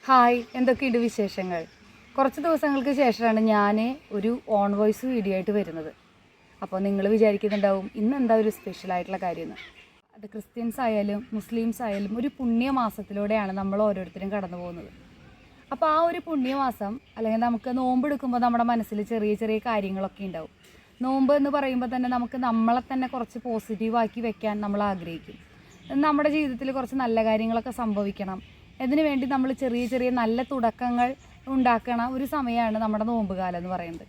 Hi, എന്തൊക്കെയുണ്ട് വിശേഷങ്ങൾ? കുറച്ച് ദിവസങ്ങൾക്ക് ശേഷമാണ് ഞാൻ ഒരു ഓൺ വോയിസ് വീഡിയോ ആയിട്ട് വരുന്നത്. അപ്പോൾ നിങ്ങൾ വിചാരിക്കുന്നുണ്ടാവും ഇന്ന് എന്താ ഒരു സ്പെഷ്യലായിട്ടുള്ള കാര്യമെന്ന്. അത് ക്രിസ്ത്യൻസ് ആയാലും മുസ്ലിംസ് ആയാലും ഒരു പുണ്യമാസത്തിലൂടെയാണ് നമ്മൾ ഓരോരുത്തരും കടന്നു പോകുന്നത്. അപ്പോൾ ആ ഒരു പുണ്യമാസം അല്ലെങ്കിൽ നമുക്ക് നോമ്പെടുക്കുമ്പോൾ നമ്മുടെ മനസ്സിൽ ചെറിയ ചെറിയ കാര്യങ്ങളൊക്കെ ഉണ്ടാവും. നോമ്പ് എന്ന് പറയുമ്പോൾ തന്നെ നമുക്ക് നമ്മളെ തന്നെ കുറച്ച് പോസിറ്റീവാക്കി വെക്കാൻ നമ്മൾ ആഗ്രഹിക്കും. നമ്മുടെ ജീവിതത്തിൽ കുറച്ച് നല്ല കാര്യങ്ങളൊക്കെ സംഭവിക്കണം, അതിനു വേണ്ടി നമ്മൾ ചെറിയ ചെറിയ നല്ല തുടക്കങ്ങൾ ഉണ്ടാക്കണ ഒരു സമയമാണ് നമ്മുടെ നോമ്പ് കാലം എന്ന് പറയുന്നത്.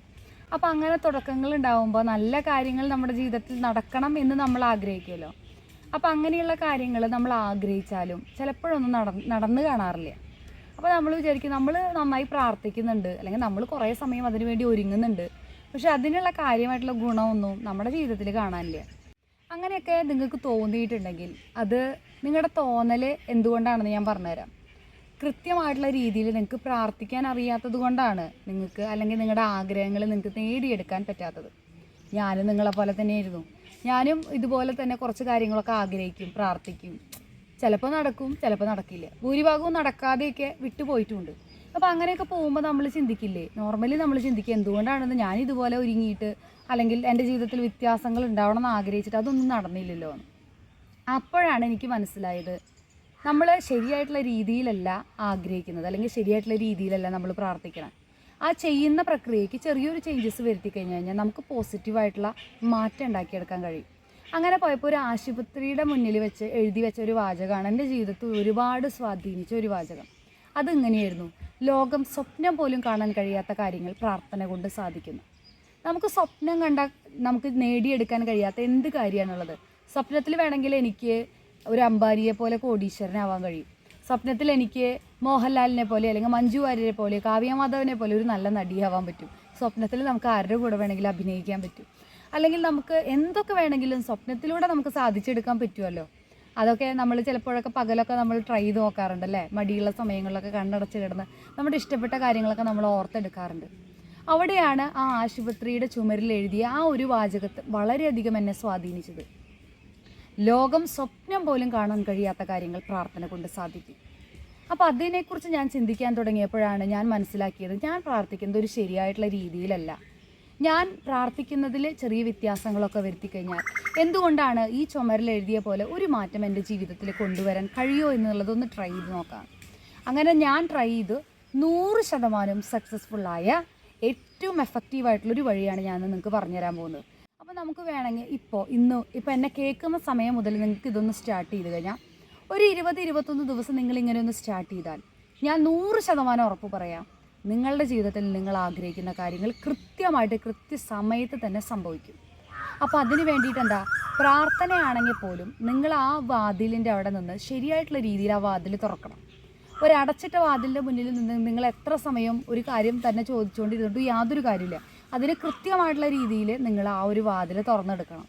അപ്പോൾ അങ്ങനെ തുടക്കങ്ങൾ ഉണ്ടാകുമ്പോൾ നല്ല കാര്യങ്ങൾ നമ്മുടെ ജീവിതത്തിൽ നടക്കണം എന്ന് നമ്മൾ ആഗ്രഹിക്കുമല്ലോ. അപ്പോൾ അങ്ങനെയുള്ള കാര്യങ്ങൾ നമ്മൾ ആഗ്രഹിച്ചാലും ചിലപ്പോഴൊന്നും നടന്നു കാണാറില്ല. അപ്പോൾ നമ്മൾ വിചാരിക്കും നമ്മൾ നന്നായി പ്രാർത്ഥിക്കുന്നുണ്ട്, അല്ലെങ്കിൽ നമ്മൾ കുറേ സമയം അതിനു വേണ്ടി ഒരുങ്ങുന്നുണ്ട്, പക്ഷെ അതിനുള്ള കാര്യമായിട്ടുള്ള ഗുണമൊന്നും നമ്മുടെ ജീവിതത്തിൽ കാണാനില്ല. അങ്ങനെയൊക്കെ നിങ്ങൾക്ക് തോന്നിയിട്ടുണ്ടെങ്കിൽ അത് നിങ്ങളുടെ തോന്നൽ എന്തുകൊണ്ടാണെന്ന് ഞാൻ പറഞ്ഞുതരാം. കൃത്യമായിട്ടുള്ള രീതിയിൽ നിങ്ങൾക്ക് പ്രാർത്ഥിക്കാൻ അറിയാത്തത് കൊണ്ടാണ് നിങ്ങൾക്ക്, അല്ലെങ്കിൽ നിങ്ങളുടെ ആഗ്രഹങ്ങൾ നിങ്ങൾക്ക് നേടിയെടുക്കാൻ പറ്റാത്തത്. ഞാനും നിങ്ങളെപ്പോലെ തന്നെയായിരുന്നു. ഞാനും ഇതുപോലെ തന്നെ കുറച്ച് കാര്യങ്ങളൊക്കെ ആഗ്രഹിക്കും, പ്രാർത്ഥിക്കും. ചിലപ്പോൾ നടക്കും, ചിലപ്പോൾ നടക്കില്ല. ഭൂരിഭാഗവും നടക്കാതെയൊക്കെ വിട്ടുപോയിട്ടുമുണ്ട്. അപ്പോൾ അങ്ങനെയൊക്കെ പോകുമ്പോൾ നമ്മൾ ചിന്തിക്കില്ലേ, നോർമലി നമ്മൾ ചിന്തിക്കുക എന്തുകൊണ്ടാണെന്ന് ഞാൻ ഇതുപോലെ ഒരുങ്ങിയിട്ട് അല്ലെങ്കിൽ എൻ്റെ ജീവിതത്തിൽ വ്യത്യാസങ്ങൾ ഉണ്ടാവണം എന്ന് ആഗ്രഹിച്ചിട്ട് അതൊന്നും നടന്നില്ലല്ലോ എന്ന്. അപ്പോഴാണ് എനിക്ക് മനസ്സിലായത്, നമ്മൾ ശരിയായിട്ടുള്ള രീതിയിലല്ല ആഗ്രഹിക്കുന്നത്, അല്ലെങ്കിൽ ശരിയായിട്ടുള്ള രീതിയിലല്ല നമ്മൾ പ്രാർത്ഥിക്കണം. ആ ചെയ്യുന്ന പ്രക്രിയയ്ക്ക് ചെറിയൊരു ചേഞ്ചസ് വരുത്തി കഴിഞ്ഞ് കഴിഞ്ഞാൽ നമുക്ക് പോസിറ്റീവായിട്ടുള്ള മാറ്റം ഉണ്ടാക്കിയെടുക്കാൻ കഴിയും. അങ്ങനെ പോയപ്പോൾ ഒരു ആശുപത്രിയുടെ മുന്നിൽ വെച്ച് എഴുതി വെച്ച ഒരു വാചകമാണ് എൻ്റെ ജീവിതത്തിൽ ഒരുപാട് സ്വാധീനിച്ച ഒരു വാചകം. അതിങ്ങനെയായിരുന്നു: ലോകം സ്വപ്നം പോലും കാണാൻ കഴിയാത്ത കാര്യങ്ങൾ പ്രാർത്ഥന കൊണ്ട് സാധിക്കുന്നു. നമുക്ക് സ്വപ്നം കണ്ടാൽ നമുക്ക് നേടിയെടുക്കാൻ കഴിയാത്ത എന്ത് കാര്യമാണുള്ളത്? സ്വപ്നത്തിൽ വേണമെങ്കിൽ എനിക്ക് ഒരു അംബാനിയെ പോലെ കോടീശ്വരനാവാൻ കഴിയും. സ്വപ്നത്തിൽ എനിക്ക് മോഹൻലാലിനെ പോലെ, അല്ലെങ്കിൽ മഞ്ജു വാര്യരെ പോലെ, കാവ്യ മാധവനെ പോലെ ഒരു നല്ല നടിയാവാൻ പറ്റും. സ്വപ്നത്തിൽ നമുക്ക് ആരുടെ കൂടെ വേണമെങ്കിലും അഭിനയിക്കാൻ പറ്റും. അല്ലെങ്കിൽ നമുക്ക് എന്തൊക്കെ വേണമെങ്കിലും സ്വപ്നത്തിലൂടെ നമുക്ക് സാധിച്ചെടുക്കാൻ പറ്റുമല്ലോ. അതൊക്കെ നമ്മൾ ചിലപ്പോഴൊക്കെ പകലൊക്കെ നമ്മൾ ട്രൈ ചെയ്ത് നോക്കാറുണ്ടല്ലേ. മടിയുള്ള സമയങ്ങളിലൊക്കെ കണ്ണടച്ച് കിടന്ന് നമ്മുടെ ഇഷ്ടപ്പെട്ട കാര്യങ്ങളൊക്കെ നമ്മൾ ഓർത്തെടുക്കാറുണ്ട്. അവിടെയാണ് ആ ആശുപത്രിയുടെ ചുമരിൽ എഴുതിയ ആ ഒരു വാചകത്തെ വളരെയധികം എന്നെ സ്വാധീനിച്ചത്. ലോകം സ്വപ്നം പോലും കാണാൻ കഴിയാത്ത കാര്യങ്ങൾ പ്രാർത്ഥന കൊണ്ട് സാധിക്കും. അപ്പോൾ അതിനെക്കുറിച്ച് ഞാൻ ചിന്തിക്കാൻ തുടങ്ങിയപ്പോഴാണ് ഞാൻ മനസ്സിലാക്കിയത്, ഞാൻ പ്രാർത്ഥിക്കുന്നത് ഒരു ശരിയായിട്ടുള്ള രീതിയിലല്ല. ഞാൻ പ്രാർത്ഥിക്കുന്നതിൽ ചെറിയ വ്യത്യാസങ്ങളൊക്കെ വരുത്തി കഴിഞ്ഞാൽ എന്തുകൊണ്ടാണ് ഈ ചുമരിൽ എഴുതിയ പോലെ ഒരു മാറ്റം എൻ്റെ ജീവിതത്തിൽ കൊണ്ടുവരാൻ കഴിയുമോ എന്നുള്ളതൊന്ന് ട്രൈ ചെയ്ത് നോക്കാം. അങ്ങനെ ഞാൻ ട്രൈ ചെയ്ത് 100% സക്സസ്ഫുള്ളായ ഏറ്റവും എഫക്റ്റീവായിട്ടുള്ളൊരു വഴിയാണ് ഞാൻ നിങ്ങൾക്ക് പറഞ്ഞുതരാൻ പോകുന്നത്. അപ്പോൾ നമുക്ക് വേണമെങ്കിൽ ഇപ്പോൾ എന്നെ കേൾക്കുന്ന സമയം മുതൽ നിങ്ങൾക്ക് ഇതൊന്ന് സ്റ്റാർട്ട് ചെയ്ത് കഴിഞ്ഞാൽ ഒരു 20-21 ദിവസം നിങ്ങളിങ്ങനെ ഒന്ന് സ്റ്റാർട്ട് ചെയ്താൽ ഞാൻ 100% ഉറപ്പ് പറയാം, നിങ്ങളുടെ ജീവിതത്തിൽ നിങ്ങൾ ആഗ്രഹിക്കുന്ന കാര്യങ്ങൾ കൃത്യമായിട്ട് കൃത്യസമയത്ത് തന്നെ സംഭവിക്കും. അപ്പോൾ അതിന് വേണ്ടിയിട്ട് എന്താ, പ്രാർത്ഥനയാണെങ്കിൽ പോലും നിങ്ങൾ ആ വാതിലിൻ്റെ അവിടെ നിന്ന് ശരിയായിട്ടുള്ള രീതിയിൽ ആ വാതിൽ തുറക്കണം. ഒരു അടച്ചിട്ട വാതിലിൻ്റെ മുന്നിൽ നിന്ന് നിങ്ങൾ എത്ര സമയം ഒരു കാര്യം തന്നെ ചോദിച്ചുകൊണ്ടിരുന്നിട്ട് യാതൊരു കാര്യമില്ല. അതിന് കൃത്യമായിട്ടുള്ള രീതിയിൽ നിങ്ങൾ ആ ഒരു വാതിൽ തുറന്നെടുക്കണം.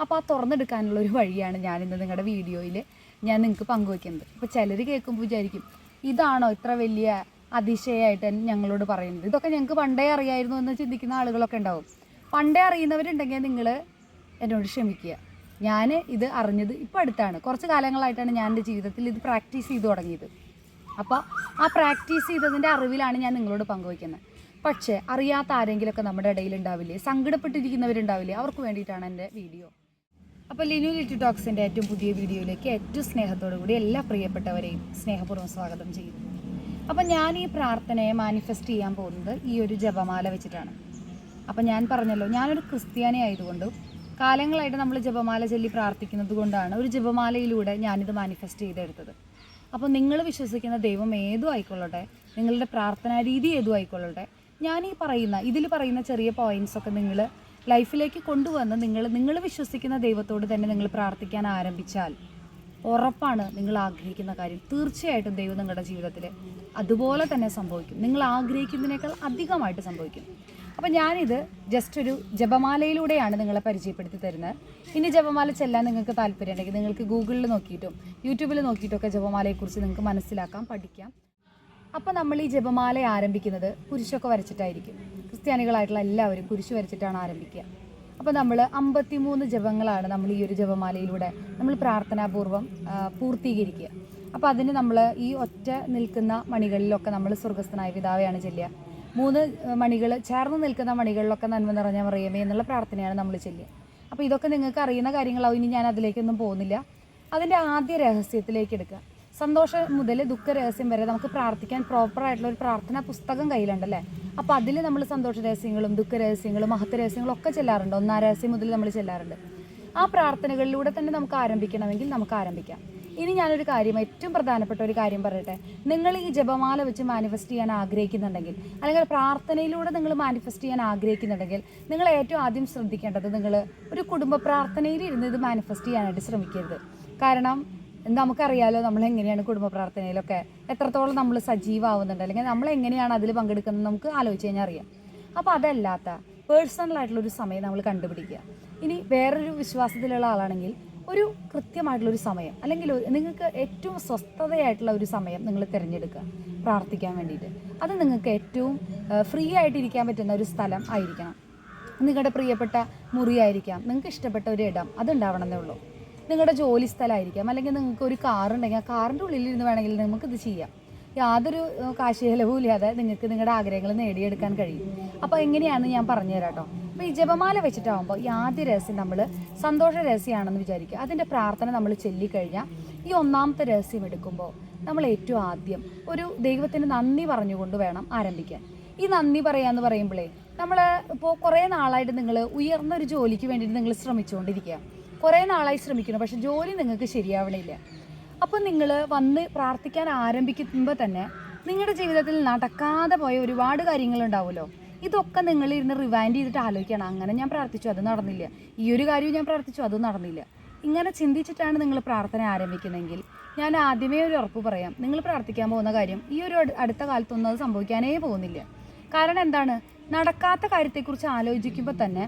അപ്പോൾ ആ തുറന്നെടുക്കാനുള്ള ഒരു വഴിയാണ് ഞാനിന്ന് നിങ്ങളുടെ വീഡിയോയിൽ ഞാൻ നിങ്ങൾക്ക് പങ്കുവയ്ക്കുന്നത്. അപ്പോൾ ചിലർ കേൾക്കുമ്പോൾ വിചാരിക്കും, ഇതാണോ ഇത്ര വലിയ അതിശയമായിട്ട് ഞങ്ങളോട് പറയുന്നത്? ഇതൊക്കെ ഞങ്ങൾക്ക് പണ്ടേ അറിയായിരുന്നു എന്ന് ചിന്തിക്കുന്ന ആളുകളൊക്കെ ഉണ്ടാവും. പണ്ടേ അറിയുന്നവരുണ്ടെങ്കിൽ നിങ്ങൾ എന്നോട് ക്ഷമിക്കുക. ഞാൻ ഇത് അറിഞ്ഞത് ഇപ്പോൾ അടുത്താണ്, കുറച്ച് കാലങ്ങളായിട്ടാണ് ഞാൻ എൻ്റെ ജീവിതത്തിൽ ഇത് പ്രാക്ടീസ് ചെയ്ത് തുടങ്ങിയത്. അപ്പോൾ ആ പ്രാക്ടീസ് ചെയ്തതിൻ്റെ അറിവിലാണ് ഞാൻ നിങ്ങളോട് പങ്കുവയ്ക്കുന്നത്. പക്ഷേ അറിയാത്ത ആരെങ്കിലുമൊക്കെ നമ്മുടെ ഇടയിൽ ഉണ്ടാവില്ലേ, സങ്കടപ്പെട്ടിരിക്കുന്നവരുണ്ടാവില്ലേ, അവർക്ക് വേണ്ടിയിട്ടാണ് എൻ്റെ വീഡിയോ. അപ്പോൾ ലിനു ലിറ്റി ടോക്സിൻ്റെ ഏറ്റവും പുതിയ വീഡിയോയിലേക്ക് ഏറ്റവും സ്നേഹത്തോടു കൂടി എല്ലാ പ്രിയപ്പെട്ടവരെയും സ്നേഹപൂർവ്വം സ്വാഗതം ചെയ്യുന്നു. അപ്പം ഞാൻ ഈ പ്രാർത്ഥനയെ മാനിഫെസ്റ്റ് ചെയ്യാൻ പോകുന്നത് ഈ ഒരു ജപമാല വെച്ചിട്ടാണ്. അപ്പം ഞാൻ പറഞ്ഞല്ലോ, ഞാനൊരു ക്രിസ്ത്യാനി ആയതുകൊണ്ടും കാലങ്ങളായിട്ട് നമ്മൾ ജപമാല ചൊല്ലി പ്രാർത്ഥിക്കുന്നത് കൊണ്ടാണ് ഒരു ജപമാലയിലൂടെ ഞാനിത് മാനിഫെസ്റ്റ് ചെയ്തെടുത്തത്. അപ്പോൾ നിങ്ങൾ വിശ്വസിക്കുന്ന ദൈവം ഏതും ആയിക്കൊള്ളട്ടെ, നിങ്ങളുടെ പ്രാർത്ഥനാ രീതി ഏതും ആയിക്കൊള്ളട്ടെ, ഞാൻ ഈ ഇതിൽ പറയുന്ന ചെറിയ പോയിൻറ്റ്സൊക്കെ നിങ്ങൾ ലൈഫിലേക്ക് കൊണ്ടുവന്ന് നിങ്ങൾ വിശ്വസിക്കുന്ന ദൈവത്തോട് തന്നെ നിങ്ങൾ പ്രാർത്ഥിക്കാൻ ആരംഭിച്ചാൽ ഉറപ്പാണ് നിങ്ങൾ ആഗ്രഹിക്കുന്ന കാര്യം തീർച്ചയായിട്ടും ദൈവം നിങ്ങളുടെ ജീവിതത്തിൽ അതുപോലെ തന്നെ സംഭവിക്കും. നിങ്ങൾ ആഗ്രഹിക്കുന്നതിനേക്കാൾ അധികമായിട്ട് സംഭവിക്കും. അപ്പോൾ ഞാനിത് ജസ്റ്റ് ഒരു ജപമാലയിലൂടെയാണ് നിങ്ങളെ പരിചയപ്പെടുത്തി തരുന്നത്. ഇനി ജപമാല ചെല്ലാൻ നിങ്ങൾക്ക് താല്പര്യമുണ്ടെങ്കിൽ നിങ്ങൾക്ക് ഗൂഗിളിൽ നോക്കിയിട്ടും യൂട്യൂബിൽ നോക്കിയിട്ടൊക്കെ ജപമാലയെക്കുറിച്ച് നിങ്ങൾക്ക് മനസ്സിലാക്കാം, പഠിക്കാം. അപ്പോൾ നമ്മൾ ഈ ജപമാല ആരംഭിക്കുന്നത് കുരിശൊക്കെ വരച്ചിട്ടായിരിക്കും. ക്രിസ്ത്യാനികളായിട്ടുള്ള എല്ലാവരും കുരിശ് വരച്ചിട്ടാണ് ആരംഭിക്കുക. അപ്പോൾ നമ്മൾ 53 ജപങ്ങളാണ് നമ്മൾ ഈ ഒരു ജപമാലയിലൂടെ നമ്മൾ പ്രാർത്ഥനാപൂർവ്വം പൂർത്തീകരിക്കുക. അപ്പോൾ അതിന് നമ്മൾ ഈ ഒറ്റ നിൽക്കുന്ന മണികളിലൊക്കെ നമ്മൾ സ്വർഗ്ഗസ്ഥനായ പിതാവെയാണ് ചൊല്ലുക. 3 മണികൾ ചേർന്ന് നിൽക്കുന്ന മണികളിലൊക്കെ നന്മ നിറഞ്ഞ മറിയമേ എന്നുള്ള പ്രാർത്ഥനയാണ് നമ്മൾ ചൊല്ലുക. അപ്പോൾ ഇതൊക്കെ നിങ്ങൾക്ക് അറിയുന്ന കാര്യങ്ങളാവും. ഇനി ഞാൻ അതിലേക്കൊന്നും പോകുന്നില്ല. അതിൻ്റെ ആദ്യ രഹസ്യത്തിലേക്ക് എടുക്കുക. സന്തോഷം മുതൽ ദുഃഖ രഹസ്യം വരെ നമുക്ക് പ്രാർത്ഥിക്കാൻ പ്രോപ്പറായിട്ടുള്ള ഒരു പ്രാർത്ഥനാ പുസ്തകം കയ്യിലുണ്ടല്ലേ. അപ്പോൾ അതിൽ നമ്മൾ സന്തോഷ രഹസ്യങ്ങളും ദുഃഖ രഹസ്യങ്ങളും മഹത്വ രഹസ്യങ്ങളും ഒക്കെ ചെല്ലാറുണ്ട്. 1-ാം രഹസ്യം മുതൽ നമ്മൾ ചെല്ലാറുണ്ട്. ആ പ്രാർത്ഥനകളിലൂടെ തന്നെ നമുക്ക് ആരംഭിക്കണമെങ്കിൽ നമുക്ക് ആരംഭിക്കാം. ഇനി ഞാനൊരു കാര്യം, ഏറ്റവും പ്രധാനപ്പെട്ട ഒരു കാര്യം പറയട്ടെ. നിങ്ങൾ ഈ ജപമാല വെച്ച് മാനിഫെസ്റ്റ് ചെയ്യാൻ ആഗ്രഹിക്കുന്നുണ്ടെങ്കിൽ, അല്ലെങ്കിൽ പ്രാർത്ഥനയിലൂടെ നിങ്ങൾ മാനിഫെസ്റ്റ് ചെയ്യാൻ ആഗ്രഹിക്കുന്നുണ്ടെങ്കിൽ, നിങ്ങൾ ഏറ്റവും ആദ്യം ശ്രദ്ധിക്കേണ്ടത് നിങ്ങൾ ഒരു കുടുംബ പ്രാർത്ഥനയിൽ ഇരുന്ന് ഇത് മാനിഫെസ്റ്റ് ചെയ്യാനായിട്ട് ശ്രമിക്കരുത്. കാരണം നമുക്കറിയാലോ നമ്മൾ എങ്ങനെയാണ് കുടുംബ പ്രാർത്ഥനയിലൊക്കെ എത്രത്തോളം നമ്മൾ സജീവമാവുന്നുണ്ട്, അല്ലെങ്കിൽ നമ്മൾ എങ്ങനെയാണ് അതിൽ പങ്കെടുക്കുന്നത് നമുക്ക് ആലോചിച്ച് കഴിഞ്ഞാൽ അറിയാം. അപ്പോൾ അതല്ലാത്ത പേഴ്സണലായിട്ടുള്ളൊരു സമയം നമ്മൾ കണ്ടുപിടിക്കുക. ഇനി വേറൊരു വിശ്വാസത്തിലുള്ള ആളാണെങ്കിൽ ഒരു കൃത്യമായിട്ടുള്ളൊരു സമയം, അല്ലെങ്കിൽ നിങ്ങൾക്ക് ഏറ്റവും സ്വസ്ഥതയായിട്ടുള്ള ഒരു സമയം നിങ്ങൾ തിരഞ്ഞെടുക്കുക പ്രാർത്ഥിക്കാൻ വേണ്ടിയിട്ട്. അത് നിങ്ങൾക്ക് ഏറ്റവും ഫ്രീ ആയിട്ടിരിക്കാൻ പറ്റുന്ന ഒരു സ്ഥലം ആയിരിക്കണം. നിങ്ങളുടെ പ്രിയപ്പെട്ട മുറിയായിരിക്കാം, നിങ്ങൾക്ക് ഇഷ്ടപ്പെട്ട ഒരു ഇടം അതുണ്ടാവണമെന്നേ ഉള്ളൂ. നിങ്ങളുടെ ജോലി സ്ഥലമായിരിക്കാം, അല്ലെങ്കിൽ നിങ്ങൾക്ക് ഒരു കാറുണ്ടെങ്കിൽ ആ കാറിൻ്റെ ഉള്ളിലിരുന്ന് വേണമെങ്കിൽ നമുക്കിത് ചെയ്യാം. യാതൊരു കാശ് ചെലവും ഇല്ലാതെ നിങ്ങൾക്ക് നിങ്ങളുടെ ആഗ്രഹങ്ങൾ നേടിയെടുക്കാൻ കഴിയും. അപ്പോൾ എങ്ങനെയാണെന്ന് ഞാൻ പറഞ്ഞുതരാം കേട്ടോ. അപ്പോൾ ഈ ജപമാല വെച്ചിട്ടാകുമ്പോൾ ഈ ആദ്യ രഹസ്യം നമ്മൾ സന്തോഷ രഹസ്യമാണെന്ന് വിചാരിക്കുക. അതിൻ്റെ പ്രാർത്ഥന നമ്മൾ ചൊല്ലിക്കഴിഞ്ഞാൽ ഈ 1-ാമത്തെ രഹസ്യം എടുക്കുമ്പോൾ നമ്മൾ ഏറ്റവും ആദ്യം ഒരു ദൈവത്തിന് നന്ദി പറഞ്ഞുകൊണ്ട് വേണം ആരംഭിക്കാൻ. ഈ നന്ദി പറയാമെന്ന് പറയുമ്പോഴേ നമ്മൾ ഇപ്പോൾ കുറേ നാളായിട്ട് നിങ്ങൾ ഉയർന്നൊരു ജോലിക്ക് വേണ്ടിയിട്ട് നിങ്ങൾ ശ്രമിച്ചുകൊണ്ടിരിക്കുക. കുറേ നാളായി ശ്രമിക്കുന്നു, പക്ഷെ ജോലി നിങ്ങൾക്ക് ശരിയാവണില്ല. അപ്പോൾ നിങ്ങൾ വന്ന് പ്രാർത്ഥിക്കാൻ ആരംഭിക്കുമ്പോൾ തന്നെ നിങ്ങളുടെ ജീവിതത്തിൽ നടക്കാതെ പോയ ഒരുപാട് കാര്യങ്ങളുണ്ടാവുമല്ലോ. ഇതൊക്കെ നിങ്ങളിരുന്ന് റിവൈൻഡ് ചെയ്തിട്ട് ആലോചിക്കണം. അങ്ങനെ ഞാൻ പ്രാർത്ഥിച്ചു, അത് നടന്നില്ല. ഈ ഒരു കാര്യവും ഞാൻ പ്രാർത്ഥിച്ചു, അത് നടന്നില്ല. ഇങ്ങനെ ചിന്തിച്ചിട്ടാണ് നിങ്ങൾ പ്രാർത്ഥന ആരംഭിക്കുന്നതെങ്കിൽ ഞാൻ ആദ്യമേ ഒരു ഉറപ്പ് പറയാം, നിങ്ങൾ പ്രാർത്ഥിക്കാൻ പോകുന്ന കാര്യം ഈ ഒരു അടുത്ത കാലത്തൊന്നും അത് സംഭവിക്കാനേ പോകുന്നില്ല. കാരണം എന്താണ്, നടക്കാത്ത കാര്യത്തെക്കുറിച്ച് ആലോചിക്കുമ്പോൾ തന്നെ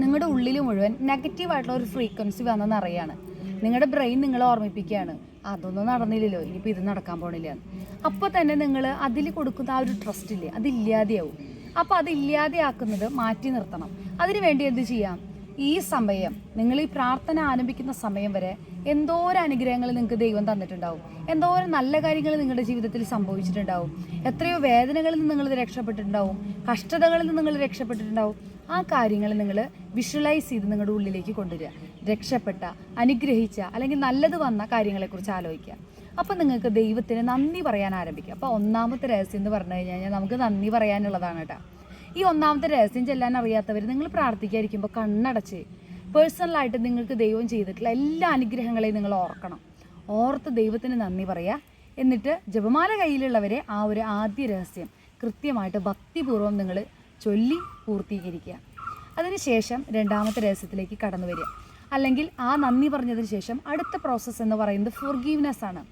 നിങ്ങളുടെ ഉള്ളിൽ മുഴുവൻ നെഗറ്റീവായിട്ടുള്ള ഒരു ഫ്രീക്വൻസി വന്നെന്ന് അറിയാണ്. നിങ്ങളുടെ ബ്രെയിൻ നിങ്ങളെ ഓർമ്മിപ്പിക്കുകയാണ്, അതൊന്നും നടന്നില്ലല്ലോ, ഇനിയിപ്പോൾ ഇത് നടക്കാൻ പോണില്ല. അപ്പോൾ തന്നെ നിങ്ങൾ അതിൽ കൊടുക്കുന്ന ആ ഒരു ട്രസ്റ്റ് ഇല്ലേ, അതില്ലാതെയാവും. അപ്പോൾ അതില്ലാതെയാക്കുന്നത് മാറ്റി നിർത്തണം. അതിനു വേണ്ടി എന്ത് ചെയ്യാം, ഈ സമയം നിങ്ങൾ ഈ പ്രാർത്ഥന ആരംഭിക്കുന്ന സമയം വരെ എന്തോരം അനുഗ്രഹങ്ങൾ നിങ്ങൾക്ക് ദൈവം തന്നിട്ടുണ്ടാവും, എന്തോരം നല്ല കാര്യങ്ങൾ നിങ്ങളുടെ ജീവിതത്തിൽ സംഭവിച്ചിട്ടുണ്ടാവും, എത്രയോ വേദനകളിൽ നിന്ന് നിങ്ങൾ രക്ഷപ്പെട്ടിട്ടുണ്ടാവും, കഷ്ടതകളിൽ നിന്ന് നിങ്ങൾ രക്ഷപ്പെട്ടിട്ടുണ്ടാവും. ആ കാര്യങ്ങൾ നിങ്ങൾ വിഷ്വലൈസ് ചെയ്ത് നിങ്ങളുടെ ഉള്ളിലേക്ക് കൊണ്ടുവരിക. രക്ഷപ്പെട്ട, അനുഗ്രഹിച്ച, അല്ലെങ്കിൽ നല്ലത് വന്ന കാര്യങ്ങളെക്കുറിച്ച് ആലോചിക്കുക. അപ്പം നിങ്ങൾക്ക് ദൈവത്തിന് നന്ദി പറയാൻ ആരംഭിക്കുക. അപ്പോൾ 1-ാമത്തെ രഹസ്യം എന്ന് പറഞ്ഞു കഴിഞ്ഞാൽ നമുക്ക് നന്ദി പറയാനുള്ളതാണ് കേട്ടോ. ഈ 1-ാമത്തെ രഹസ്യം ചെല്ലാൻ അറിയാത്തവർ നിങ്ങൾ പ്രാർത്ഥിക്കാതിരിക്കുമ്പോൾ കണ്ണടച്ച് പേഴ്സണലായിട്ട് നിങ്ങൾക്ക് ദൈവം ചെയ്തിട്ടുള്ള എല്ലാ അനുഗ്രഹങ്ങളെയും നിങ്ങൾ ഓർക്കണം. ഓർത്ത് ദൈവത്തിന് നന്ദി പറയുക. എന്നിട്ട് ജപമാല കയ്യിലുള്ളവരെ ആ ഒരു ആദ്യ രഹസ്യം കൃത്യമായിട്ട് ഭക്തിപൂർവ്വം നിങ്ങൾ ചൊല്ലി പൂർത്തീകരിക്കുക. അതിനുശേഷം 2-ാമത്തെ രഹസ്യത്തിലേക്ക് കടന്നു വരിക. അല്ലെങ്കിൽ ആ നന്ദി പറഞ്ഞതിന് ശേഷം അടുത്ത പ്രോസസ്സ് എന്ന് പറയുന്നത് ഫോർഗീവ്നെസ് ആണ്.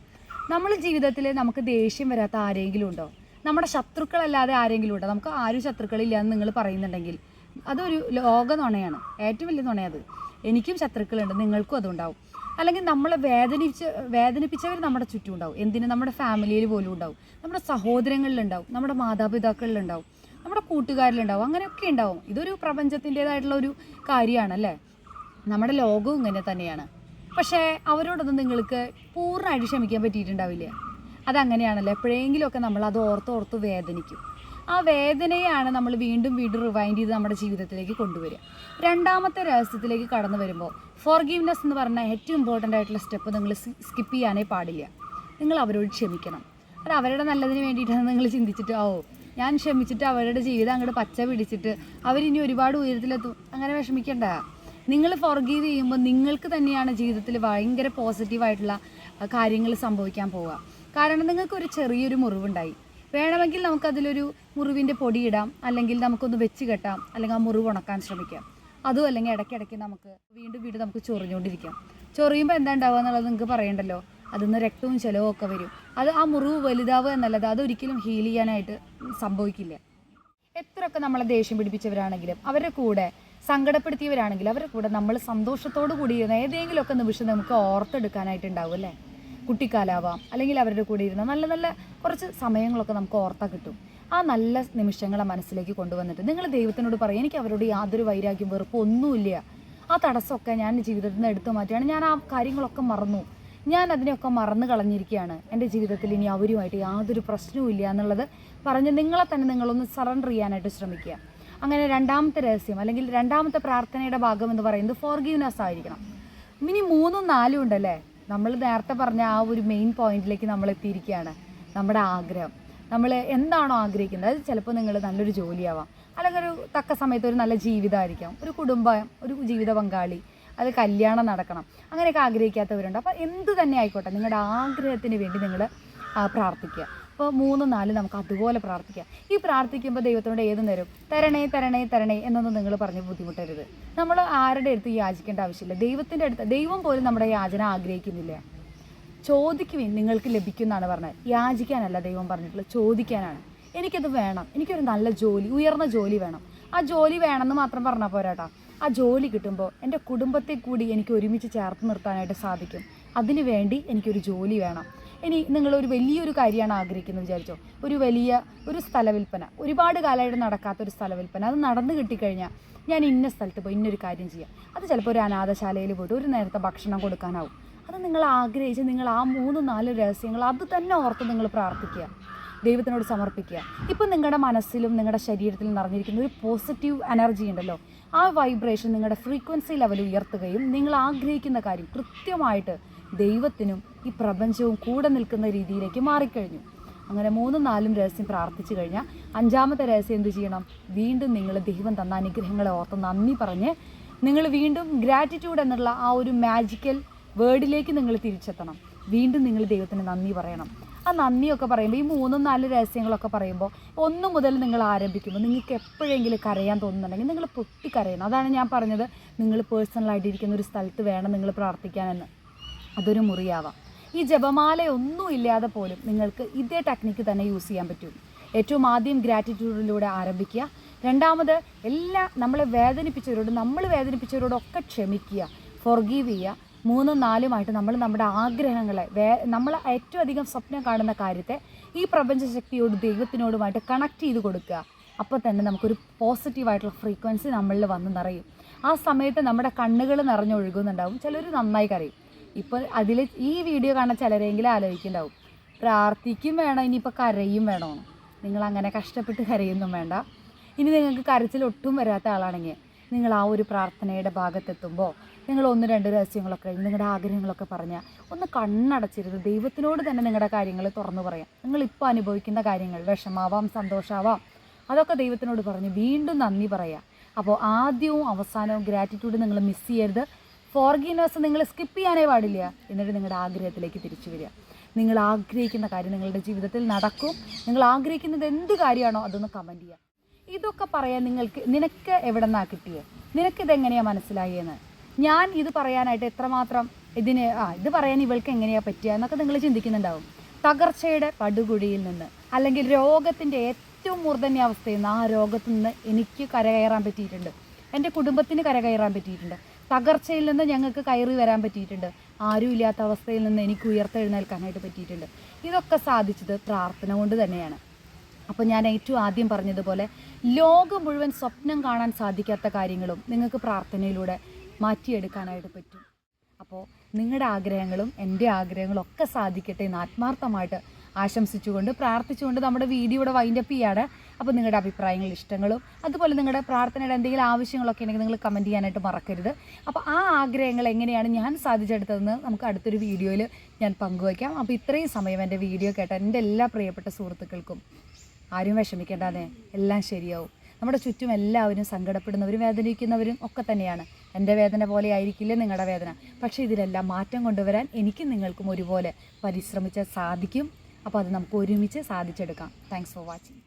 നമ്മൾ ജീവിതത്തിൽ നമുക്ക് ദേഷ്യം വരാത്ത ആരെങ്കിലും ഉണ്ടോ? നമ്മുടെ ശത്രുക്കളല്ലാതെ ആരെങ്കിലും ഉണ്ടോ? നമുക്ക് ആരും ശത്രുക്കളില്ല എന്ന് നിങ്ങൾ പറയുന്നുണ്ടെങ്കിൽ അതൊരു ലോക നുണയാണ്, ഏറ്റവും വലിയ നുണയത്. എനിക്കും ശത്രുക്കളുണ്ട്, നിങ്ങൾക്കും അതുണ്ടാവും. അല്ലെങ്കിൽ നമ്മളെ വേദനിപ്പിച്ചവർ നമ്മുടെ ചുറ്റും ഉണ്ടാവും. എന്തിന്, നമ്മുടെ ഫാമിലിയിൽ പോലും ഉണ്ടാവും, നമ്മുടെ സഹോദരങ്ങളിലുണ്ടാവും, നമ്മുടെ മാതാപിതാക്കളിലുണ്ടാവും, നമ്മുടെ കൂട്ടുകാരിലുണ്ടാവും, അങ്ങനെയൊക്കെ ഉണ്ടാവും. ഇതൊരു പ്രപഞ്ചത്തിൻ്റേതായിട്ടുള്ള ഒരു കാര്യമാണല്ലേ. നമ്മുടെ ലോകവും ഇങ്ങനെ തന്നെയാണ്. പക്ഷേ അവരോടൊന്നും നിങ്ങൾക്ക് പൂർണ്ണമായിട്ട് ക്ഷമിക്കാൻ പറ്റിയിട്ടുണ്ടാവില്ല. അതങ്ങനെയാണല്ലോ, എപ്പോഴെങ്കിലുമൊക്കെ നമ്മൾ അത് ഓർത്ത് വേദനിക്കും. ആ വേദനയാണ് നമ്മൾ വീണ്ടും റിവൈൻഡ് ചെയ്ത് നമ്മുടെ ജീവിതത്തിലേക്ക് കൊണ്ടുവരിക. 2-ാമത്തെ രഹസ്യത്തിലേക്ക് കടന്നു വരുമ്പോൾ ഫോർഗീവ്നെസ് എന്ന് പറഞ്ഞാൽ ഏറ്റവും ഇമ്പോർട്ടൻ്റ് ആയിട്ടുള്ള സ്റ്റെപ്പ് നിങ്ങൾ സ്കിപ്പ് ചെയ്യാനേ പാടില്ല. നിങ്ങൾ അവരോട് ക്ഷമിക്കണം. അത് അവരുടെ നല്ലതിന് വേണ്ടിയിട്ടാണ് നിങ്ങൾ ചിന്തിച്ചിട്ട് ഞാൻ ക്ഷമിച്ചിട്ട് അവരുടെ ജീവിതം അങ്ങോട്ട് പച്ച പിടിച്ചിട്ട് അവരിനി ഒരുപാട് ഉയരത്തിലെത്തും, അങ്ങനെ വിഷമിക്കണ്ട. നിങ്ങൾ ഫോർഗീവ് ചെയ്യുമ്പോൾ നിങ്ങൾക്ക് തന്നെയാണ് ജീവിതത്തിൽ ഭയങ്കര പോസിറ്റീവായിട്ടുള്ള കാര്യങ്ങൾ സംഭവിക്കാൻ പോവുക. കാരണം നിങ്ങൾക്കൊരു ചെറിയൊരു മുറിവുണ്ടായി, വേണമെങ്കിൽ നമുക്കതിലൊരു മുറിവിൻ്റെ പൊടിയിടാം, അല്ലെങ്കിൽ നമുക്കൊന്ന് വെച്ച് കെട്ടാം, അല്ലെങ്കിൽ ആ മുറിവ് ഉണക്കാൻ ശ്രമിക്കാം. അതും അല്ലെങ്കിൽ ഇടയ്ക്കിടയ്ക്ക് നമുക്ക് വീണ്ടും നമുക്ക് ചൊറിഞ്ഞുകൊണ്ടിരിക്കാം. ചൊറിയുമ്പോൾ എന്താ ഉണ്ടാവുക എന്നുള്ളത് നിങ്ങൾക്ക് പറയണ്ടല്ലോ. അതിന്ന് രക്തവും ചെലവും ഒക്കെ വരും. അത് ആ മുറിവ് വലുതാവുക എന്നല്ലാതെ അതൊരിക്കലും ഹീൽ ചെയ്യാനായിട്ട് സംഭവിക്കില്ല. എത്രയൊക്കെ നമ്മളെ ദേഷ്യം പിടിപ്പിച്ചവരാണെങ്കിലും അവരുടെ കൂടെ സങ്കടപ്പെടുത്തിയവരാണെങ്കിലും അവരുടെ കൂടെ നമ്മൾ സന്തോഷത്തോടു കൂടി ഇരുന്ന ഏതെങ്കിലുമൊക്കെ നിമിഷം നമുക്ക് ഓർത്തെടുക്കാനായിട്ടുണ്ടാവും അല്ലേ. കുട്ടിക്കാലാവാം, അല്ലെങ്കിൽ അവരുടെ കൂടെ ഇരുന്ന നല്ല നല്ല കുറച്ച് സമയങ്ങളൊക്കെ നമുക്ക് ഓർത്താൽ കിട്ടും. ആ നല്ല നിമിഷങ്ങളെ മനസ്സിലേക്ക് കൊണ്ടുവന്നിട്ട് നിങ്ങൾ ദൈവത്തിനോട് പറയും, എനിക്ക് അവരോട് യാതൊരു വൈരാഗ്യം വെറുപ്പോ ഒന്നുമില്ല, ആ തടസ്സമൊക്കെ ഞാൻ ജീവിതത്തിൽ നിന്ന് എടുത്തു മാറ്റുകയാണ്, ഞാൻ ആ കാര്യങ്ങളൊക്കെ മറന്നു, ഞാൻ അതിനെയൊക്കെ മറന്നു കളഞ്ഞിരിക്കുകയാണ്, എൻ്റെ ജീവിതത്തിൽ ഇനി അവരുമായിട്ട് യാതൊരു പ്രശ്നവും ഇല്ല എന്നുള്ളത് പറഞ്ഞ് നിങ്ങളെ തന്നെ നിങ്ങളൊന്ന് സറണ്ടർ ചെയ്യാനായിട്ട് ശ്രമിക്കുക. അങ്ങനെ രണ്ടാമത്തെ രഹസ്യം അല്ലെങ്കിൽ രണ്ടാമത്തെ പ്രാർത്ഥനയുടെ ഭാഗം എന്ന് പറയുന്നത് ഫോർഗീവ്നെസ് ആയിരിക്കണം. ഇനി 3ഉം 4ഉം ഉണ്ടല്ലേ, നമ്മൾ നേരത്തെ പറഞ്ഞ ആ ഒരു മെയിൻ പോയിന്റിലേക്ക് നമ്മൾ എത്തിയിരിക്കുകയാണ്. നമ്മുടെ ആഗ്രഹം, നമ്മൾ എന്താണോ ആഗ്രഹിക്കുന്നത്, അത് ചിലപ്പോൾ നിങ്ങൾ നല്ലൊരു ജോലിയാവാം, അല്ലെങ്കിൽ ഒരു തക്ക സമയത്ത് ഒരു നല്ല ജീവിതമായിരിക്കാം, ഒരു കുടുംബം, ഒരു ജീവിത പങ്കാളി, അത് കല്യാണം നടക്കണം, അങ്ങനെയൊക്കെ ആഗ്രഹിക്കാത്തവരുണ്ട്. അപ്പോൾ എന്ത് തന്നെ ആയിക്കോട്ടെ, നിങ്ങളുടെ ആഗ്രഹത്തിന് വേണ്ടി നിങ്ങൾ പ്രാർത്ഥിക്കുക. അപ്പോൾ 3, 4 നമുക്ക് അതുപോലെ പ്രാർത്ഥിക്കാം. ഈ പ്രാർത്ഥിക്കുമ്പോൾ ദൈവത്തിനോട് ഏത് നേരം തരണേ തരണേ തരണേ എന്നൊന്നും നിങ്ങൾ പറഞ്ഞ് ബുദ്ധിമുട്ടരുത്. നമ്മൾ ആരുടെ അടുത്ത് യാചിക്കേണ്ട ആവശ്യമില്ല. ദൈവത്തിൻ്റെ അടുത്ത്, ദൈവം പോലും നമ്മുടെ യാചന ആഗ്രഹിക്കുന്നില്ല. ചോദിക്കുവിൻ നിങ്ങൾക്ക് ലഭിക്കുമെന്നാണ് പറഞ്ഞത്. യാചിക്കാനല്ല ദൈവം പറഞ്ഞിട്ടുള്ളത്, ചോദിക്കാനാണ്. എനിക്കത് വേണം, എനിക്കൊരു നല്ല ജോലി, ഉയർന്ന ജോലി വേണം. ആ ജോലി വേണമെന്ന് മാത്രം പറഞ്ഞാൽ പോരാട്ടോ. ആ ജോലി കിട്ടുമ്പോൾ എൻ്റെ കുടുംബത്തെ കൂടി എനിക്ക് ഒരുമിച്ച് ചേർത്ത് നിർത്താനായിട്ട് സാധിക്കും. അതിനു വേണ്ടി എനിക്കൊരു ജോലി വേണം. ഇനി നിങ്ങളൊരു വലിയൊരു കാര്യമാണ് ആഗ്രഹിക്കുന്നത് വിചാരിച്ചോ, ഒരു സ്ഥലവിൽപ്പന, ഒരുപാട് കാലമായിട്ട് നടക്കാത്തൊരു സ്ഥലവിൽപ്പന, അത് നടന്നു കിട്ടിക്കഴിഞ്ഞാൽ ഞാൻ ഇന്ന സ്ഥലത്ത് പോയി ഇന്നൊരു കാര്യം ചെയ്യാം. അത് ചിലപ്പോൾ ഒരു അനാഥശാലയിൽ പോയിട്ട് ഒരു നേരത്തെ ഭക്ഷണം കൊടുക്കാനാവും. അത് നിങ്ങൾ ആഗ്രഹിച്ച് നിങ്ങൾ ആ 3, 4 രഹസ്യങ്ങൾ അത് തന്നെ ഓർത്ത് നിങ്ങൾ പ്രാർത്ഥിക്കുക, ദൈവത്തിനോട് സമർപ്പിക്കുക. ഇപ്പം നിങ്ങളുടെ മനസ്സിലും നിങ്ങളുടെ ശരീരത്തിലും നിറഞ്ഞിരിക്കുന്ന ഒരു പോസിറ്റീവ് എനർജി ഉണ്ടല്ലോ, ആ വൈബ്രേഷൻ നിങ്ങളുടെ ഫ്രീക്വൻസി ലെവൽ ഉയർത്തുകയും നിങ്ങൾ ആഗ്രഹിക്കുന്ന കാര്യം കൃത്യമായിട്ട് ദൈവത്തിനും ഈ പ്രപഞ്ചവും കൂടെ നിൽക്കുന്ന രീതിയിലേക്ക് മാറിക്കഴിഞ്ഞു. അങ്ങനെ 3ഉം 4ഉം രഹസ്യം പ്രാർത്ഥിച്ചു കഴിഞ്ഞാൽ 5ാമത്തെ രഹസ്യം എന്ത് ചെയ്യണം? വീണ്ടും നിങ്ങൾ ദൈവം തന്ന അനുഗ്രഹങ്ങളെ ഓർത്ത് നന്ദി പറഞ്ഞ് നിങ്ങൾ വീണ്ടും ഗ്രാറ്റിറ്റ്യൂഡ് എന്നുള്ള ആ ഒരു മാജിക്കൽ വേർഡിലേക്ക് നിങ്ങൾ തിരിച്ചെത്തണം. വീണ്ടും നിങ്ങൾ ദൈവത്തിന് നന്ദി പറയണം. ആ നന്ദിയൊക്കെ പറയുമ്പോൾ ഈ 3ഉം 4 രഹസ്യങ്ങളൊക്കെ പറയുമ്പോൾ 1 മുതൽ നിങ്ങൾ ആരംഭിക്കുമ്പോൾ നിങ്ങൾക്ക് എപ്പോഴെങ്കിലും കരയാൻ തോന്നുന്നുണ്ടെങ്കിൽ നിങ്ങൾ പൊട്ടിക്കരയണം. അതാണ് ഞാൻ പറഞ്ഞത്, നിങ്ങൾ പേഴ്സണലായിട്ടിരിക്കുന്ന ഒരു സ്ഥലത്ത് വേണം നിങ്ങൾ പ്രാർത്ഥിക്കാനെന്ന്. അതൊരു മുറിയാവാം. ഈ ജപമാല ഒന്നും ഇല്ലാതെ പോലും നിങ്ങൾക്ക് ഇതേ ടെക്നിക്ക് തന്നെ യൂസ് ചെയ്യാൻ പറ്റും. ഏറ്റവും ആദ്യം ഗ്രാറ്റിറ്റ്യൂഡിലൂടെ ആരംഭിക്കുക. രണ്ടാമത് നമ്മൾ വേദനിപ്പിച്ചവരോടൊക്കെ ക്ഷമിക്കുക, ഫോർഗീവ് ചെയ്യുക. 3ഉം 4ഉമായിട്ട് നമ്മൾ നമ്മുടെ ആഗ്രഹങ്ങളെ, നമ്മൾ ഏറ്റവും അധികം സ്വപ്നം കാണുന്ന കാര്യത്തെ ഈ പ്രപഞ്ചശക്തിയോട് ദൈവത്തിനോടുമായിട്ട് കണക്ട് ചെയ്ത് കൊടുക്കുക. അപ്പോൾ തന്നെ നമുക്കൊരു പോസിറ്റീവായിട്ടുള്ള ഫ്രീക്വൻസി നമ്മളിൽ വന്ന് നിറയും. ആ സമയത്ത് നമ്മുടെ കണ്ണുകൾ നിറഞ്ഞൊഴുകുന്നുണ്ടാവും. ചിലർ നന്നായി കരയും. ഇപ്പോൾ ഈ വീഡിയോ കാണാൻ ചിലരെങ്കിലും ആലോചിക്കുന്നുണ്ടാവും, പ്രാർത്ഥിക്കും വേണം, ഇനിയിപ്പോൾ കരയും വേണമെന്ന്. നിങ്ങളങ്ങനെ കഷ്ടപ്പെട്ട് കരയൊന്നും വേണ്ട. ഇനി നിങ്ങൾക്ക് കരച്ചിൽ ഒട്ടും വരാത്ത ആളാണെങ്കിൽ നിങ്ങൾ ആ ഒരു പ്രാർത്ഥനയുടെ ഭാഗത്തെത്തുമ്പോൾ നിങ്ങൾ 1, 2 രഹസ്യങ്ങളൊക്കെ കഴിഞ്ഞ് നിങ്ങളുടെ ആഗ്രഹങ്ങളൊക്കെ പറഞ്ഞാൽ ഒന്ന് കണ്ണടച്ചിരുന്ന് ദൈവത്തിനോട് തന്നെ നിങ്ങളുടെ കാര്യങ്ങൾ തുറന്നു പറയാം. നിങ്ങളിപ്പോൾ അനുഭവിക്കുന്ന കാര്യങ്ങൾ, വിഷമാവാം, സന്തോഷമാവാം, അതൊക്കെ ദൈവത്തിനോട് പറഞ്ഞ് വീണ്ടും നന്ദി പറയാം. അപ്പോൾ ആദ്യവും അവസാനവും ഗ്രാറ്റിറ്റ്യൂഡ് നിങ്ങൾ മിസ് ചെയ്യരുത്. ഫോർഗീവ്നെസ് നിങ്ങൾ സ്കിപ്പ് ചെയ്യാനേ പാടില്ല. എന്നിട്ട് നിങ്ങളുടെ ആഗ്രഹത്തിലേക്ക് തിരിച്ചു വരിക. നിങ്ങൾ ആഗ്രഹിക്കുന്ന കാര്യം നിങ്ങളുടെ ജീവിതത്തിൽ നടക്കും. നിങ്ങൾ ആഗ്രഹിക്കുന്നത് എന്ത് കാര്യമാണോ അതൊന്ന് കമൻറ്റ് ചെയ്യുക. ഇതൊക്കെ പറയാൻ നിനക്ക് എവിടെ നിന്നാണ് കിട്ടിയത്, നിനക്കിതെങ്ങനെയാണ് മനസ്സിലായെന്ന്, ഞാൻ ഇത് പറയാനായിട്ട് എത്രമാത്രം ഇത് പറയാൻ ഇവൾക്ക് എങ്ങനെയാണ് പറ്റുക എന്നൊക്കെ നിങ്ങൾ ചിന്തിക്കുന്നുണ്ടാവും. തകർച്ചയുടെ പടുകുഴിയിൽ നിന്ന് അല്ലെങ്കിൽ രോഗത്തിൻ്റെ ഏറ്റവും മൂർധന്യാവസ്ഥയിൽ നിന്ന്, ആ രോഗത്തിൽ നിന്ന് എനിക്ക് കരകയറാൻ പറ്റിയിട്ടുണ്ട്, എൻ്റെ കുടുംബത്തിന് കരകയറാൻ പറ്റിയിട്ടുണ്ട്, തകർച്ചയിൽ നിന്ന് ഞങ്ങൾക്ക് കയറി വരാൻ പറ്റിയിട്ടുണ്ട്, ആരും ഇല്ലാത്ത അവസ്ഥയിൽ നിന്ന് എനിക്ക് ഉയർത്തെഴുന്നേൽക്കാനായിട്ട് പറ്റിയിട്ടുണ്ട്. ഇതൊക്കെ സാധിച്ചത് പ്രാർത്ഥന കൊണ്ട് തന്നെയാണ്. അപ്പോൾ ഞാൻ ഏറ്റവും ആദ്യം പറഞ്ഞതുപോലെ ലോകം മുഴുവൻ സ്വപ്നം കാണാൻ സാധിക്കാത്ത കാര്യങ്ങളും നിങ്ങൾക്ക് പ്രാർത്ഥനയിലൂടെ മാറ്റിയെടുക്കാനായിട്ട് പറ്റും. അപ്പോൾ നിങ്ങളുടെ ആഗ്രഹങ്ങളും എൻ്റെ ആഗ്രഹങ്ങളും ഒക്കെ സാധിക്കട്ടെ എന്ന് ആത്മാർത്ഥമായിട്ട് ആശംസിച്ചുകൊണ്ട് പ്രാർത്ഥിച്ചുകൊണ്ട് നമ്മുടെ വീഡിയോയുടെ വൈൻഡപ്പ് ചെയ്യാണ്. അപ്പോൾ നിങ്ങളുടെ അഭിപ്രായങ്ങളും ഇഷ്ടങ്ങളും അതുപോലെ നിങ്ങളുടെ പ്രാർത്ഥനയുടെ എന്തെങ്കിലും ആവശ്യങ്ങളൊക്കെ ഉണ്ടെങ്കിൽ നിങ്ങൾ കമൻറ്റ് ചെയ്യാനായിട്ട് മറക്കരുത്. അപ്പോൾ ആ ആഗ്രഹങ്ങൾ എങ്ങനെയാണ് ഞാൻ സാധിച്ചെടുത്തതെന്ന് നമുക്ക് അടുത്തൊരു വീഡിയോയിൽ ഞാൻ പങ്കുവയ്ക്കാം. അപ്പോൾ ഇത്രയും സമയം എൻ്റെ വീഡിയോ കേട്ട എൻ്റെ എല്ലാ പ്രിയപ്പെട്ട സുഹൃത്തുക്കൾക്കും ആരും വിഷമിക്കേണ്ടതേ, എല്ലാം ശരിയാവും. നമ്മുടെ ചുറ്റും എല്ലാവരും സങ്കടപ്പെടുന്നവരും വേദനിക്കുന്നവരും ഒക്കെ തന്നെയാണ്. എൻ്റെ വേദന പോലെ ആയിരിക്കില്ല നിങ്ങളുടെ വേദന. പക്ഷേ ഇതിലെല്ലാം മാറ്റം കൊണ്ടുവരാൻ എനിക്കും നിങ്ങൾക്കും ഒരുപോലെ പരിശ്രമിച്ചാൽ സാധിക്കും. അപ്പോൾ അത് നമുക്ക് ഒരുമിച്ച് സാധിച്ചെടുക്കാം. Thanks for watching.